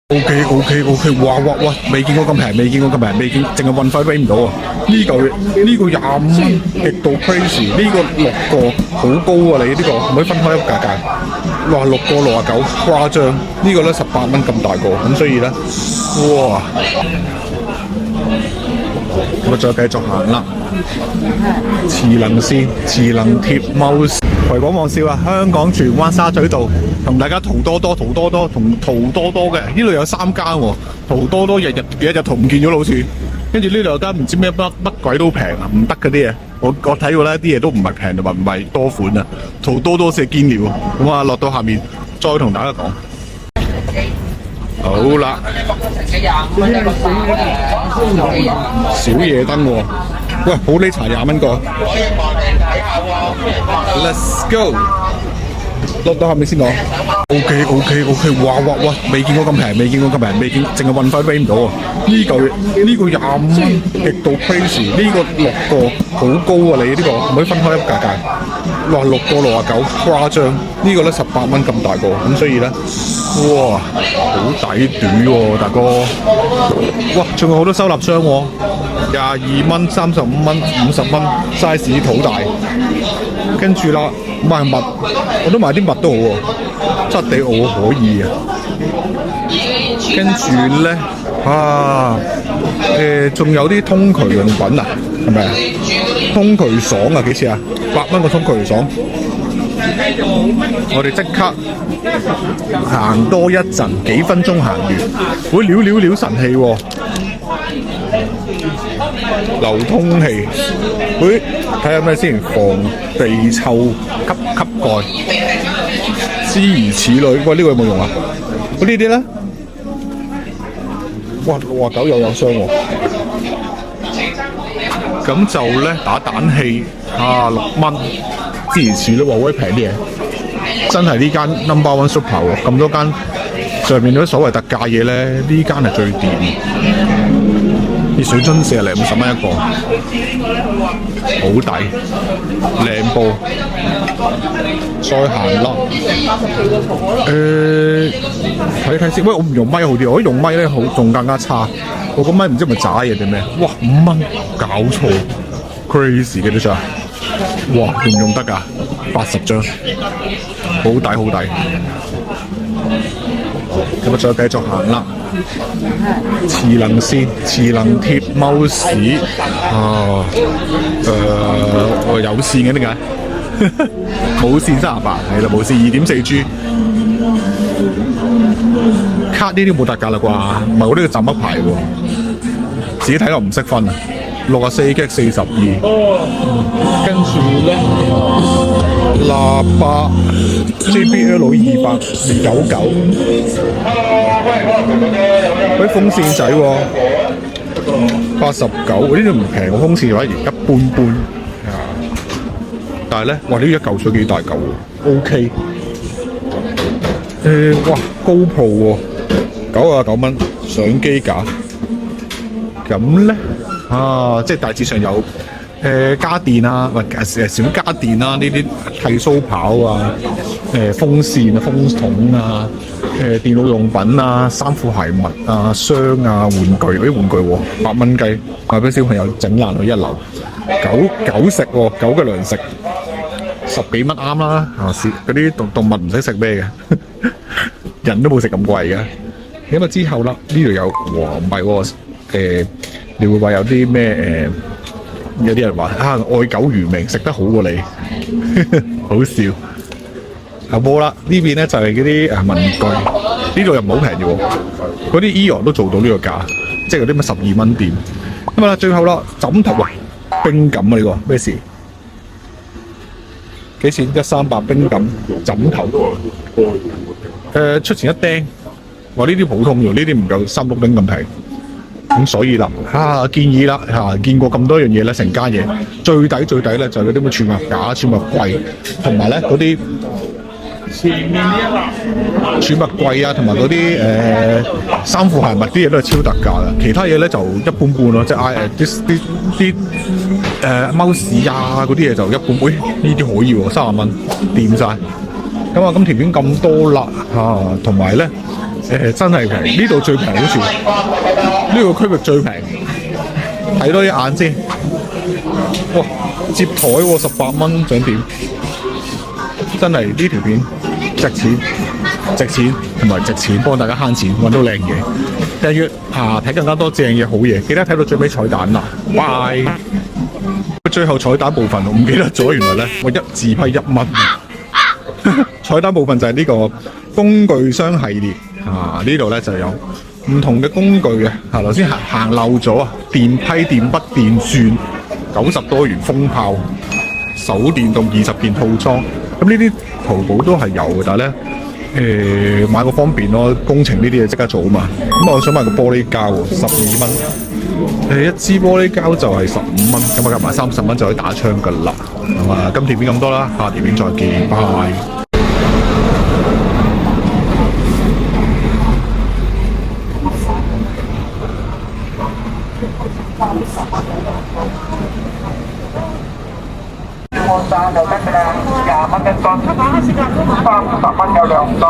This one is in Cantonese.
OK，哇，未見過咁平，淨係運費俾唔到啊！呢個25蚊，極度 crazy，呢個6個好高啊！你呢個唔可以分開一個價格，哇，6個69，誇張！呢個咧18蚊咁大個，咁所以咧，哇！咁啊，再繼續行啦。磁能線、磁能貼 mouse。維港望笑啊！香港荃灣沙咀道同大家淘多多同淘多嘅，呢度有3間喎，淘多多日淘唔見咗好似，跟住呢度有間唔知咩乜鬼都平啊，唔得嗰啲嘢，我睇過咧啲嘢都唔係平同埋唔係多款啊，淘多多先係堅料，咁啊落到下面再同大家講。好啦，小夜燈喎，喂，普洱茶20蚊個 ，Let's go， 落到下面先講。OK，哇，未見過咁平，淨係運費俾唔到啊！呢個25蚊，極度 crazy，呢個6個好高啊！你呢個唔可以分開一個價格，哇，6個69，誇張！呢個咧18蚊咁大個，咁所以咧，哇，好抵短喎，大哥！哇，仲有好多收納箱喎，22蚊、35蚊、50蚊 ，size 好大。跟住啦，買襪，我都買啲襪都好喎，質地我可以啊。跟住咧，仲有啲通渠用品啊，係咪啊？通渠爽啊，幾錢啊？8蚊個通渠爽。我哋即刻行多一陣，幾分鐘行完，會撩神氣喎。流通器，睇下咩先，防地臭吸蓋，諸如此類。喂，呢個有冇用啊？呢啲咧，哇，69有箱喎。咁就咧打蛋器6蚊，諸如此類，話會平啲嘢。真係呢間 No.1 Super 喎，咁多間上面嗰啲所謂特價嘢咧，呢間係最掂。熱水樽40嚟50蚊一個，好抵，靚布。再行啦，睇先。喂，我唔用咪好啲，我用咪咧好仲更加差。我個咪唔知係咪渣嘢定咩？哇，5蚊，搞錯 ，crazy 嘅呢張。哇，用唔用得㗎？80張，好抵。咁啊，再繼續行啦。磁能線、磁能貼 mouse 有線嘅點解？冇線38，係啦，無線2.4G。卡呢啲冇特價啦啩？唔係我呢個站乜牌喎？自己睇落唔識分啊。64G 42，跟住咧喇叭 JBL 20099，嗰啲風扇仔喎89，呢啲唔平，個風扇反而一般。但係咧，哇！呢一嚿水幾大嚿喎 ，OK。哇，GoPro喎，99蚊相機架，咁咧。即係大致上有家電啊，小家電啊，呢啲剃鬚刨啊，風扇啊、風筒啊，電腦用品啊、衫褲鞋襪啊、箱啊、玩具嗰啲玩具喎，8蚊雞，賣俾小朋友整爛佢一流。狗食喎，狗嘅糧食10幾蚊啱啦。嗰啲動物唔使食咩嘅，人都冇食咁貴嘅。咁啊之後啦，呢度有唔係喎，你會話有啲咩有啲人話愛狗如命，食得好過你，好笑。後波啦，呢邊咧就係嗰啲文具，呢度又唔好平嘅喎。嗰啲 Eon 都做到呢個價，即係嗰啲乜12蚊店。咁啊，最後啦，枕頭冰感啊，呢個咩事？幾錢？138冰感枕頭。出前一釘，話呢啲普通喎，呢啲唔夠3、6丁咁平。咁所以啦，建議啦，見過咁多樣嘢咧，成家嘢最抵咧就係嗰啲咩儲物架、儲物櫃，同埋咧嗰啲儲物櫃啊，同埋嗰啲衫褲鞋襪啲嘢都係超特價嘅，其他嘢咧就一般般咯，即係啲mouse啊嗰啲嘢就一般般。呢啲可以喎，30蚊掂晒。咁啊，咁條片咁多啦同埋咧。真係平，呢度最平好似，呢個區域最平。睇多一眼先，哇！接台喎，18蚊，想點？真係呢條片值錢，值錢同埋值錢，幫大家慳錢，揾到靚嘢。訂閱睇更加多正嘢好嘢，記得睇到最尾彩蛋啦，拜！最後彩蛋部分我唔記得咗，原來咧我一字批1蚊。彩蛋部分就係呢個工具箱系列呢度咧就有唔同嘅工具嘅頭先行漏咗啊，電批、電筆、電鑽，90多元風炮、手電動20件套裝，咁呢啲淘寶都係有嘅，但係咧買個方便咯，工程呢啲嘢即刻做啊嘛。咁我想買個玻璃膠喎，12蚊，一支玻璃膠就係15蚊，咁啊夾埋30蚊就可以打槍㗎啦。咁啊，今條片咁多啦，下條片再見，拜拜。就得㗎啦，20蚊1噸，30蚊有2噸。